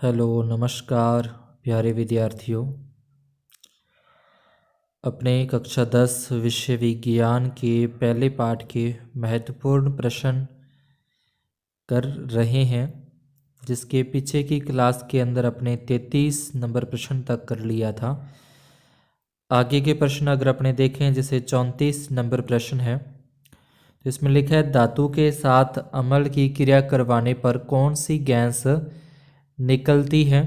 Hello नमस्कार प्यारे विद्यार्थियों। अपने कक्षा 10 विषय विज्ञान के पहले पाठ के महत्वपूर्ण प्रश्न कर रहे हैं, जिसके पीछे की क्लास के अंदर अपने 33 नंबर प्रश्न तक कर लिया था। आगे के प्रश्न अगर अपने देखें, जैसे 34 नंबर प्रश्न है, तो इसमें लिखा है धातु के साथ अम्ल की क्रिया करवाने पर कौन सी गैस निकलती है।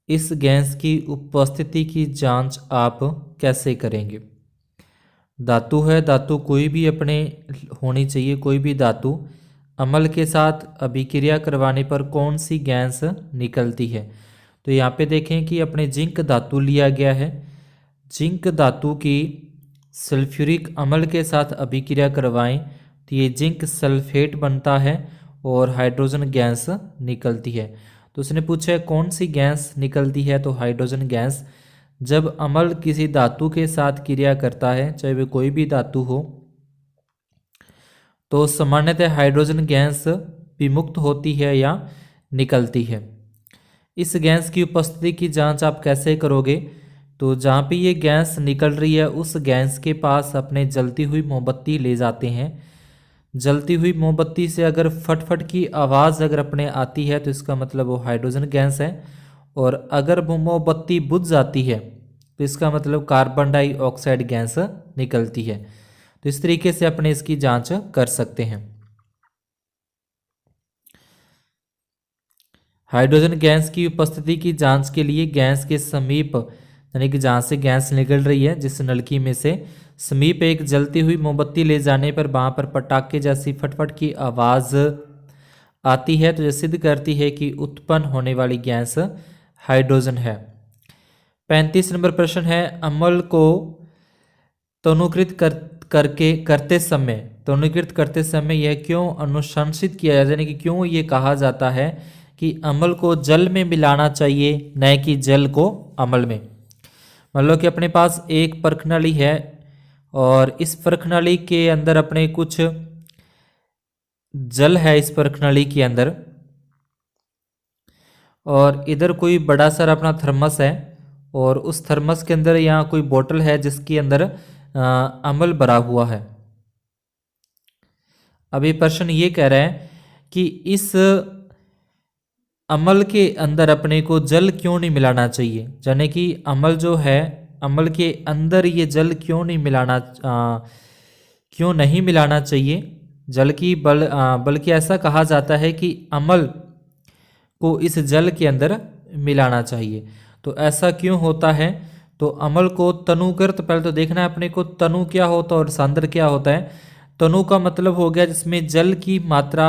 इस गैस की उपस्थिति की जांच आप कैसे करेंगे। धातु है, धातु कोई भी अपने होनी चाहिए, कोई भी धातु अम्ल के साथ अभिक्रिया करवाने पर कौन सी गैस निकलती है। तो यहाँ पे देखें कि अपने जिंक धातु लिया गया है। जिंक धातु की सल्फ्यूरिक अम्ल के साथ अभिक्रिया करवाएं तो ये जिंक सल्फेट बनता है और हाइड्रोजन गैस निकलती है। तो उसने पूछा है कौन सी गैस निकलती है, तो हाइड्रोजन गैस। जब अम्ल किसी धातु के साथ क्रिया करता है, चाहे वह कोई भी धातु हो, तो सामान्यतः हाइड्रोजन गैस विमुक्त होती है या निकलती है। इस गैस की उपस्थिति की जांच आप कैसे करोगे। तो जहाँ पे ये गैस निकल रही है, उस गैस के पास अपने जलती हुई मोमबत्ती ले जाते हैं। जलती हुई मोमबत्ती से अगर फटफट की आवाज़ अगर अपने आती है, तो इसका मतलब वो हाइड्रोजन गैस है। और अगर वो मोमबत्ती बुझ जाती है, तो इसका मतलब कार्बन डाइऑक्साइड गैस निकलती है। तो इस तरीके से अपने इसकी जांच कर सकते हैं। हाइड्रोजन गैस की उपस्थिति की जांच के लिए गैस के समीप, यानी कि जहाँ से गैस निकल रही है, जिस नलकी में से समीप एक जलती हुई मोमबत्ती ले जाने पर वहाँ पर पटाखे जैसी फटफट की आवाज़ आती है, तो यह सिद्ध करती है कि उत्पन्न होने वाली गैस हाइड्रोजन है। 35 नंबर प्रश्न है, अम्ल को तनुकृत करते समय यह क्यों अनुशंसित किया जाता है, यानी कि क्यों ये कहा जाता है कि अम्ल को जल में मिलाना चाहिए, न कि जल को अम्ल में। मान लो कि अपने पास एक परखनली है और इस परखनली के अंदर अपने कुछ जल है इस परखनली के अंदर, और इधर कोई बड़ा सारा अपना थर्मस है और उस थर्मस के अंदर यहाँ कोई बोतल है जिसके अंदर अम्ल भरा हुआ है। अभी प्रश्न ये कह रहा है कि इस अम्ल के अंदर अपने को जल क्यों नहीं मिलाना चाहिए, यानी कि अम्ल जो है, अम्ल के अंदर ये जल क्यों नहीं मिलाना चाहिए जल की बल्कि ऐसा कहा जाता है कि अम्ल को इस जल के अंदर मिलाना चाहिए। तो ऐसा क्यों होता है। तो अम्ल को तनुकृत, पहले तो देखना है अपने को तनु क्या होता है और सांद्र क्या होता है। तनु का मतलब हो गया जिसमें जल की मात्रा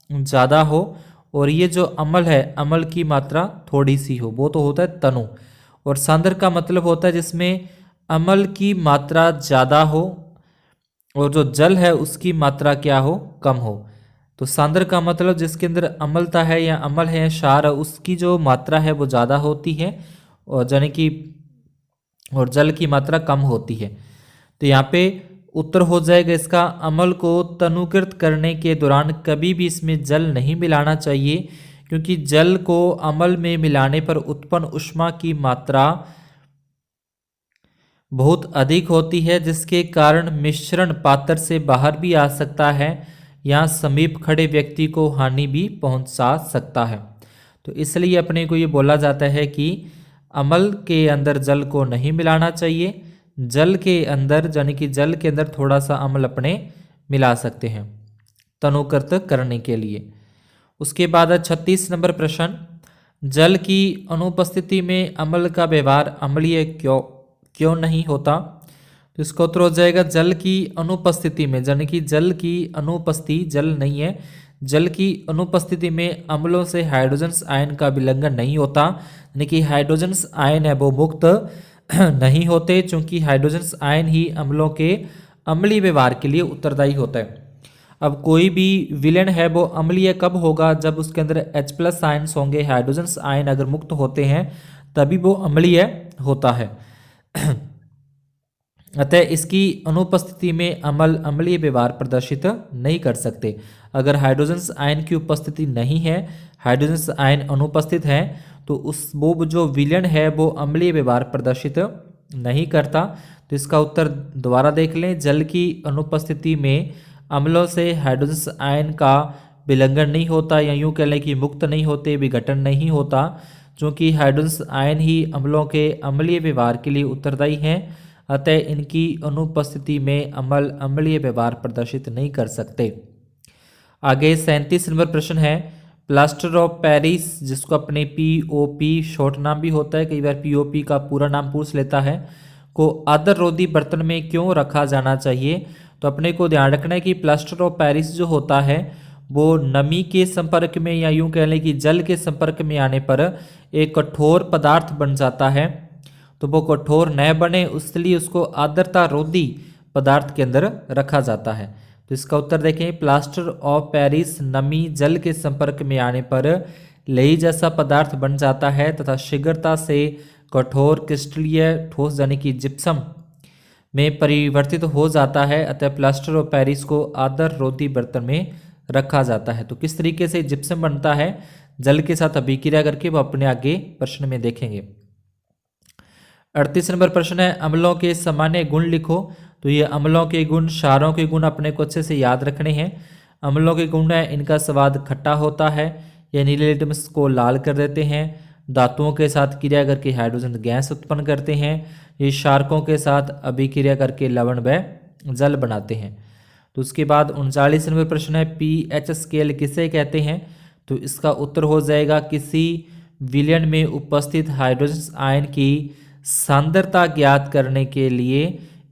ज़्यादा हो, और ये जो अम्ल है, अम्ल की मात्रा थोड़ी सी हो, वो तो होता है तनु। और सांद्र का मतलब होता है जिसमें अम्ल की मात्रा ज़्यादा हो और जो जल है उसकी मात्रा क्या हो, कम हो। तो सांद्र का मतलब जिसके अंदर अम्लता है या अम्ल है, क्षार है, उसकी जो मात्रा है वो ज़्यादा होती है, और यानी कि और जल की मात्रा कम होती है। तो यहाँ पे उत्तर हो जाएगा इसका, अम्ल को तनुकृत करने के दौरान कभी भी इसमें जल नहीं मिलाना चाहिए, क्योंकि जल को अम्ल में मिलाने पर उत्पन्न ऊष्मा की मात्रा बहुत अधिक होती है, जिसके कारण मिश्रण पात्र से बाहर भी आ सकता है या समीप खड़े व्यक्ति को हानि भी पहुंचा सकता है। तो इसलिए अपने को ये बोला जाता है कि अम्ल के अंदर जल को नहीं मिलाना चाहिए। जल के अंदर, यानी कि जल के अंदर थोड़ा सा अम्ल अपने मिला सकते हैं तनुकृत करने के लिए। उसके बाद 36 नंबर प्रश्न, जल की अनुपस्थिति में अम्ल का व्यवहार अम्लीय क्यों नहीं होता। तो इसका उत्तर हो जाएगा, जल की अनुपस्थिति में, यानी कि जल की अनुपस्थिति, जल नहीं है, जल की अनुपस्थिति में अम्लों से हाइड्रोजन आयन का विलयन नहीं होता, यानी कि हाइड्रोजन आयन है वो मुक्त नहीं होते, क्योंकि हाइड्रोजन आयन ही अम्लों के अम्लीय व्यवहार के लिए उत्तरदायी होता है। अब कोई भी विलयन है वो अम्लीय कब होगा, जब उसके अंदर H+ आयन्स होंगे, हाइड्रोजन आयन अगर मुक्त होते हैं तभी वो अम्लीय होता है। अतः इसकी अनुपस्थिति में अम्ल अम्लीय व्यवहार प्रदर्शित नहीं कर सकते। अगर हाइड्रोजन आयन की उपस्थिति नहीं है, हाइड्रोजन आयन अनुपस्थित है, तो वो जो विलयन है वो अम्लीय व्यवहार प्रदर्शित नहीं करता। तो इसका उत्तर दोबारा देख लें। जल की अनुपस्थिति में अम्लों से हाइड्रोजन आयन का विलंघन नहीं होता, या यूँ कह लें कि मुक्त नहीं होते, विघटन नहीं होता, क्योंकि हाइड्रोजन आयन ही अम्लों के अम्लीय व्यवहार के लिए उत्तरदायी हैं। अतः इनकी अनुपस्थिति में अम्ल अम्लीय व्यवहार प्रदर्शित नहीं कर सकते। आगे 37 नंबर प्रश्न है, प्लास्टर ऑफ पेरिस, जिसको अपने POP शॉर्ट नाम भी होता है, कई बार POP का पूरा नाम पूछ लेता है, को आदर रोधी बर्तन में क्यों रखा जाना चाहिए? तो अपने को ध्यान रखना है कि प्लास्टर ऑफ पेरिस जो होता है वो नमी के संपर्क में, या यूं कह लें कि जल के संपर्क में आने पर एक कठोर पदार्थ बन जाता है। तो वो कठोर न बने इसलिए उसको आर्द्रता रोधी पदार्थ के अंदर रखा जाता है। तो इसका उत्तर देखें, प्लास्टर ऑफ पेरिस नमी जल के संपर्क में आने पर लेई जैसा पदार्थ बन जाता है तथा शीघ्रता से कठोर क्रिस्टलीय ठोस यानी कि जिप्सम में परिवर्तित हो जाता है। अतः प्लास्टर ऑफ पेरिस को आदर रोधी बर्तन में रखा जाता है। तो किस तरीके से जिप्सम बनता है जल के साथ अभिक्रिया करके, वो अपने आगे प्रश्न में देखेंगे। 38 नंबर प्रश्न है, अम्लों के सामान्य गुण लिखो। तो ये अम्लों के गुण, क्षारों के गुण अपने को अच्छे से याद रखने हैं। अम्लों के गुण है, इनका स्वाद खट्टा होता है, ये नीले लिटमस को लाल कर देते हैं, धातुओं के साथ क्रिया करके हाइड्रोजन गैस उत्पन्न करते हैं, ये क्षारकों के साथ अभिक्रिया करके लवण व जल बनाते हैं। तो उसके बाद 39 नंबर प्रश्न है, pH स्केल किसे कहते हैं? तो इसका उत्तर हो जाएगा, किसी विलयन में उपस्थित हाइड्रोजन आयन की सांद्रता ज्ञात करने के लिए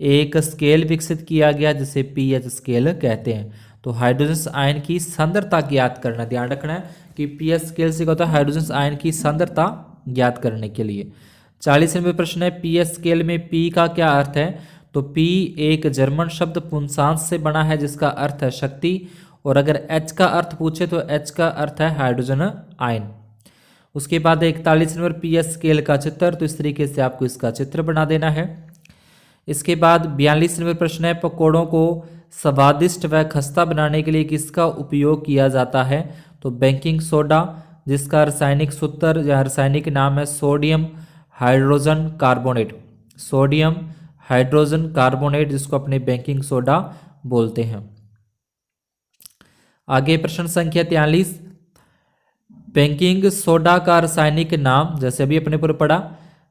एक स्केल विकसित किया गया जिसे pH स्केल कहते हैं। तो हाइड्रोजन आयन की सांद्रता ज्ञात करना, ध्यान रखना है कि pH स्केल से क्या होता है, हाइड्रोजन आयन की सांद्रता ज्ञात करने के लिए। 40 नंबर प्रश्न है, pH स्केल में P का क्या अर्थ है? तो P एक जर्मन शब्द पुंसांस से बना है जिसका अर्थ है शक्ति, और अगर H का अर्थ पूछे तो H का अर्थ है हाइड्रोजन आयन। उसके बाद 41 नंबर pH स्केल का चित्र, तो इस तरीके से आपको इसका चित्र बना देना है। इसके बाद 42 नंबर प्रश्न है, पकौड़ों को स्वादिष्ट व खस्ता बनाने के लिए किसका उपयोग किया जाता है? तो बेकिंग सोडा, जिसका रासायनिक सूत्र या रासायनिक नाम है sodium hydrogen carbonate. Sodium hydrogen carbonate, जिसको अपने बेकिंग सोडा बोलते हैं। आगे प्रश्न संख्या 43, बेकिंग सोडा का रासायनिक नाम, जैसे अभी अपने पर पढ़ा,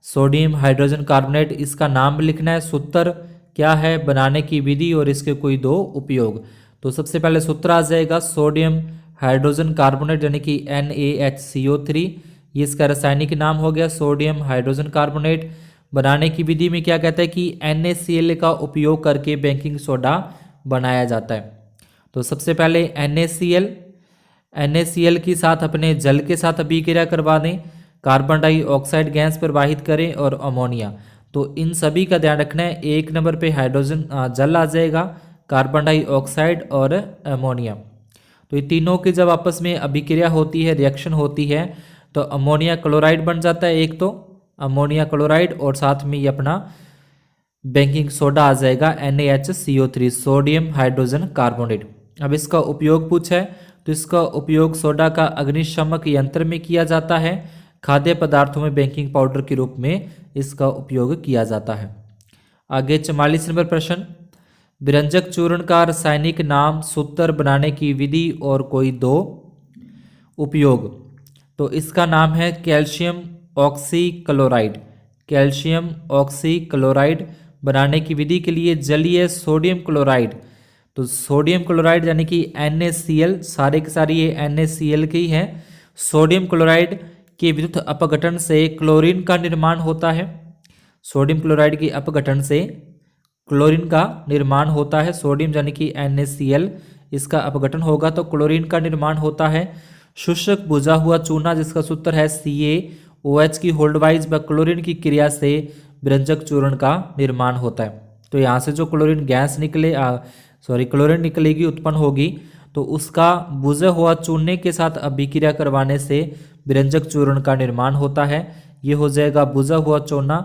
सोडियम हाइड्रोजन कार्बोनेट, इसका नाम लिखना है, सूत्र क्या है, बनाने की विधि और इसके कोई दो उपयोग। तो सबसे पहले सूत्र आ जाएगा सोडियम हाइड्रोजन कार्बोनेट यानी कि NaHCO3, ये इसका रासायनिक नाम हो गया सोडियम हाइड्रोजन कार्बोनेट। बनाने की विधि में क्या कहता है कि NaCl का उपयोग करके बेकिंग सोडा बनाया जाता है। तो सबसे पहले NaCl के साथ अपने जल के साथ अभिक्रिया करवा दें, कार्बन डाइऑक्साइड गैस प्रवाहित करें और अमोनिया। तो इन सभी का ध्यान रखना है। एक नंबर पे हाइड्रोजन जल आ जाएगा, कार्बन डाइऑक्साइड और अमोनिया। तो ये तीनों की जब आपस में अभिक्रिया होती है, रिएक्शन होती है, तो अमोनिया क्लोराइड बन जाता है एक, तो अमोनिया क्लोराइड, और साथ में ये अपना बेकिंग सोडा आ जाएगा NaHCO3, सोडियम हाइड्रोजन कार्बोनेट। अब इसका उपयोग पूछा है, तो इसका उपयोग सोडा का अग्निशमक यंत्र में किया जाता है, खाद्य पदार्थों में बेकिंग पाउडर के रूप में इसका उपयोग किया जाता है। आगे 44 नंबर प्रश्न, विरंजक चूर्ण का रासायनिक नाम, सूत्र, बनाने की विधि और कोई दो उपयोग। तो इसका नाम है कैल्शियम ऑक्सीक्लोराइड। Calcium oxychloride. बनाने की विधि के लिए जलीय सोडियम क्लोराइड। तो सोडियम क्लोराइड यानी कि NaCl, सारे के सारे ये NaCl के ही है। सोडियम क्लोराइड के विद्युत अपघटन से क्लोरीन का निर्माण होता है। सोडियम क्लोराइड के अपघटन से क्लोरीन का निर्माण होता है। सोडियम यानी कि NaCl, इसका अपघटन होगा तो क्लोरीन का निर्माण होता है। शुष्क बुझा हुआ चूना, जिसका सूत्र है CaOH की होल्डवाइज व क्लोरीन की क्रिया से विरंजक चूर्ण का निर्माण होता है। तो यहाँ से जो क्लोरीन गैस क्लोरीन निकलेगी, उत्पन्न होगी, तो उसका बुझे हुआ चूने के साथ अभिक्रिया करवाने से विरंजक चूर्ण का निर्माण होता है। ये हो जाएगा बुझा हुआ चूना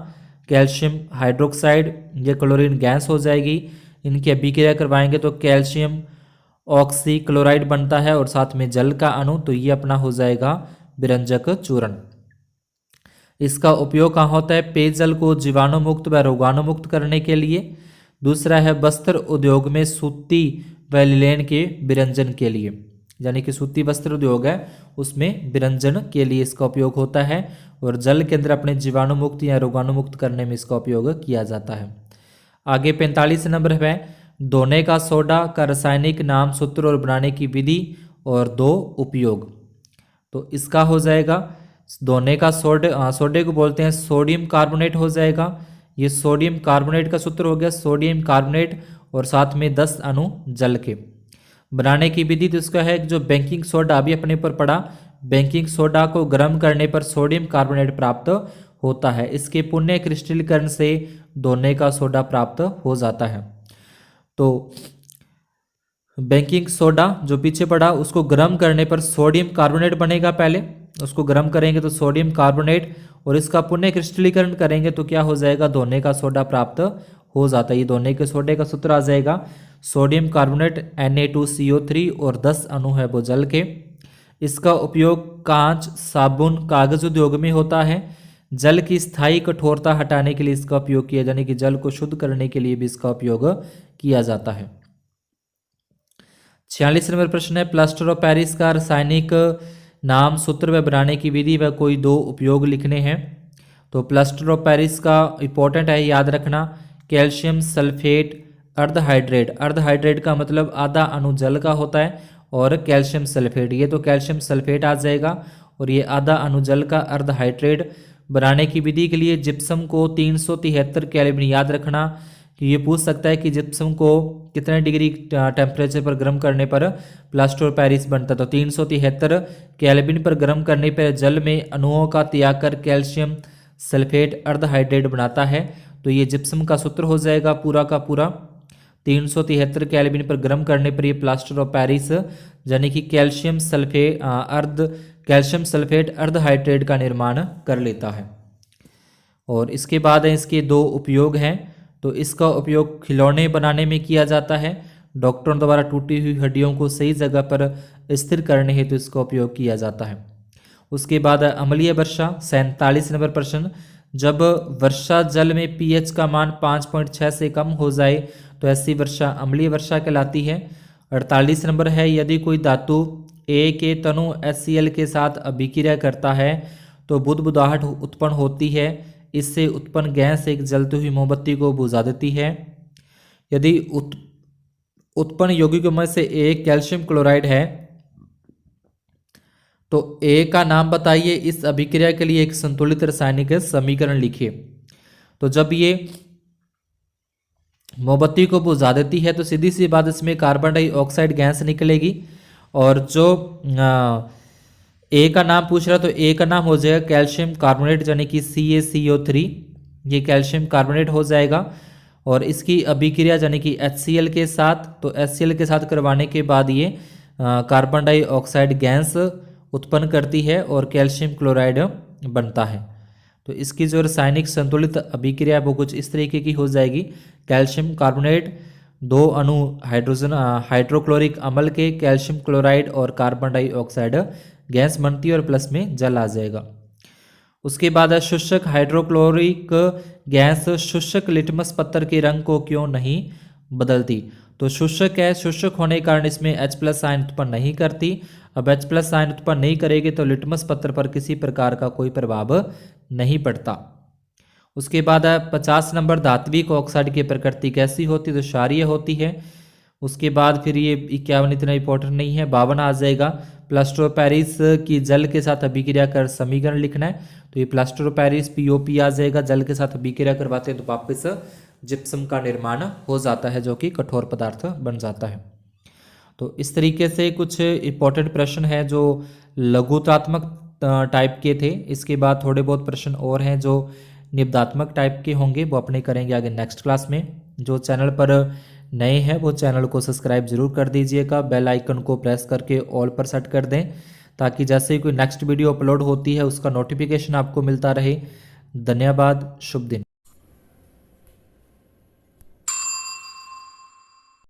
कैल्शियम हाइड्रोक्साइड, ये क्लोरीन गैस हो जाएगी। इनकी अभिक्रिया करवाएंगे तो कैल्शियम ऑक्सी क्लोराइड बनता है और साथ में जल का अणु, तो ये अपना हो जाएगा विरंजक चूर्ण। इसका उपयोग कहाँ होता है? पेयजल को जीवाणु मुक्त व रोगाणु मुक्त करने के लिए। दूसरा है वस्त्र उद्योग में सूती व लिनेन के विरंजन के लिए, यानी कि सूती वस्त्र उद्योग है उसमें विरंजन के लिए इसका उपयोग होता है। और जल के अंदर अपने जीवाणु मुक्त या रोगाणु मुक्त करने में इसका उपयोग किया जाता है। आगे 45 नंबर है धोने का सोडा का रासायनिक नाम, सूत्र और बनाने की विधि और 2 उपयोग। तो इसका हो जाएगा धोने का सोडे को बोलते हैं सोडियम कार्बोनेट हो जाएगा। ये सोडियम कार्बोनेट का सूत्र हो गया सोडियम कार्बोनेट और साथ में 10 अणु जल के। बनाने की विधि तो इसका है जो बेकिंग सोडा अभी अपने पर पड़ा, बेकिंग सोडा को गर्म करने पर सोडियम कार्बोनेट प्राप्त होता है। इसके पुण्य क्रिस्टलीकरण से धोने का सोडा प्राप्त हो जाता है। तो बेकिंग सोडा जो पीछे पड़ा उसको गर्म करने पर सोडियम कार्बोनेट बनेगा। पहले उसको गर्म करेंगे तो सोडियम कार्बोनेट और इसका पुण्य क्रिस्टलीकरण करेंगे तो क्या हो जाएगा? धोने का सोडा प्राप्त हो जाता है। ये धोने के सोडे का सूत्र आ जाएगा सोडियम कार्बोनेट Na2CO3 और 10 अणु है वो जल के। इसका उपयोग कांच, साबुन, कागज उद्योग में होता है। जल की स्थायी कठोरता हटाने के लिए इसका उपयोग किया, यानी कि जल को शुद्ध करने के लिए भी इसका उपयोग किया जाता है। 46 नंबर प्रश्न है प्लास्टर ऑफ पेरिस का रासायनिक नाम, सूत्र व बनाने की विधि व कोई 2 उपयोग लिखने हैं। तो प्लास्टर ऑफ पेरिस का इंपॉर्टेंट है याद रखना, कैल्शियम सल्फेट अर्धहाइड्रेट। अर्धहाइड्रेट का मतलब आधा अणु जल का होता है और कैल्शियम सल्फेट, ये तो कैल्शियम सल्फेट आ जाएगा और ये आधा अणु जल का अर्धहाइड्रेट। बनाने की विधि के लिए जिप्सम को 373 केल्विन, याद रखना कि ये पूछ सकता है कि जिप्सम को कितने डिग्री टेम्परेचर पर गर्म करने पर प्लास्टर ऑफ पेरिस बनता। तो 373 केल्विन पर गर्म करने पर जल में अणुओं का त्याग कर कैल्शियम सल्फेट अर्धहाइड्रेट बनाता है। तो ये जिप्सम का सूत्र हो जाएगा पूरा का पूरा 373 केल्विन पर गर्म करने पर ये प्लास्टर ऑफ पेरिस यानी कि कैल्शियम सल्फेट अर्धहाइड्रेट का निर्माण कर लेता है। और इसके बाद इसके 2 उपयोग हैं। तो इसका उपयोग खिलौने बनाने में किया जाता है। डॉक्टरों द्वारा टूटी हुई हड्डियों को सही जगह पर स्थिर करने हेतु इसका उपयोग किया जाता है। उसके बाद अम्लीय वर्षा 47 नंबर प्रश्न, जब वर्षा जल में pH का मान 5.6 से कम हो जाए तो ऐसी वर्षा अम्लीय वर्षा कहलाती है। 48 नंबर है यदि कोई धातु A के तनु HCl के साथ अभिक्रिया करता है तो बुदबुदाहट उत्पन्न होती है। इससे उत्पन्न गैस एक जलती हुई मोमबत्ती को बुझा देती है। यदि उत्पन्न यौगिकों में से एक कैल्शियम क्लोराइड है तो A का नाम बताइए। इस अभिक्रिया के लिए एक संतुलित रासायनिक समीकरण लिखिए। तो जब ये मोमबत्ती को बुझा देती है तो सीधी सी बात इसमें कार्बन डाइऑक्साइड गैस निकलेगी। और जो ए का नाम पूछ रहा तो ए का नाम हो जाएगा कैल्शियम कार्बोनेट यानी कि CaCO3, ये कैल्शियम कार्बोनेट हो जाएगा। और इसकी अभिक्रिया यानी कि HCl के साथ, तो HCl के साथ करवाने के बाद ये कार्बन डाइऑक्साइड गैस उत्पन्न करती है और कैल्शियम क्लोराइड बनता है। तो इसकी जो रासायनिक संतुलित अभिक्रिया है वो कुछ इस तरीके की हो जाएगी। कैल्शियम कार्बोनेट 2 अणु हाइड्रोक्लोरिक अम्ल के कैल्शियम क्लोराइड और कार्बन डाइऑक्साइड गैस बनती है और प्लस में जल आ जाएगा। उसके बाद है शुष्क हाइड्रोक्लोरिक गैस शुष्क लिटमस पत्थर के रंग को क्यों नहीं बदलती। तो शुष्क है, शुष्क होने के कारण इसमें H+ आयन उत्पन्न नहीं करती। अब H+ आयन उत्पन्न नहीं करेगी तो लिटमस पत्थर पर किसी प्रकार का कोई प्रभाव नहीं पड़ता। उसके बाद है 50 नंबर धात्विक ऑक्साइड की प्रकृति कैसी होती है, तो क्षारीय होती है। उसके बाद फिर ये 51 इतना इंपॉर्टेंट नहीं है, 52 आ जाएगा। प्लास्टर ऑफ पेरिस की जल के साथ अभिक्रिया कर समीकरण लिखना है। तो ये प्लास्टर ऑफ पेरिस POP आ जाएगा, जल के साथ अभिक्रिया करवाते हैं तो वापस जिप्सम का निर्माण हो जाता है जो कि कठोर पदार्थ बन जाता है। तो इस तरीके से कुछ इंपॉर्टेंट प्रश्न हैं जो लघुतात्मक टाइप के थे। इसके बाद थोड़े बहुत प्रश्न और हैं जो निबधात्मक टाइप के होंगे, वो अपने करेंगे आगे नेक्स्ट क्लास में। जो चैनल पर नए हैं वो चैनल को सब्सक्राइब जरूर कर दीजिएगा, बेल आइकन को प्रेस करके ऑल पर सेट कर दें ताकि जैसे ही कोई नेक्स्ट वीडियो अपलोड होती है उसका नोटिफिकेशन आपको मिलता रहे। धन्यवाद, शुभ दिन।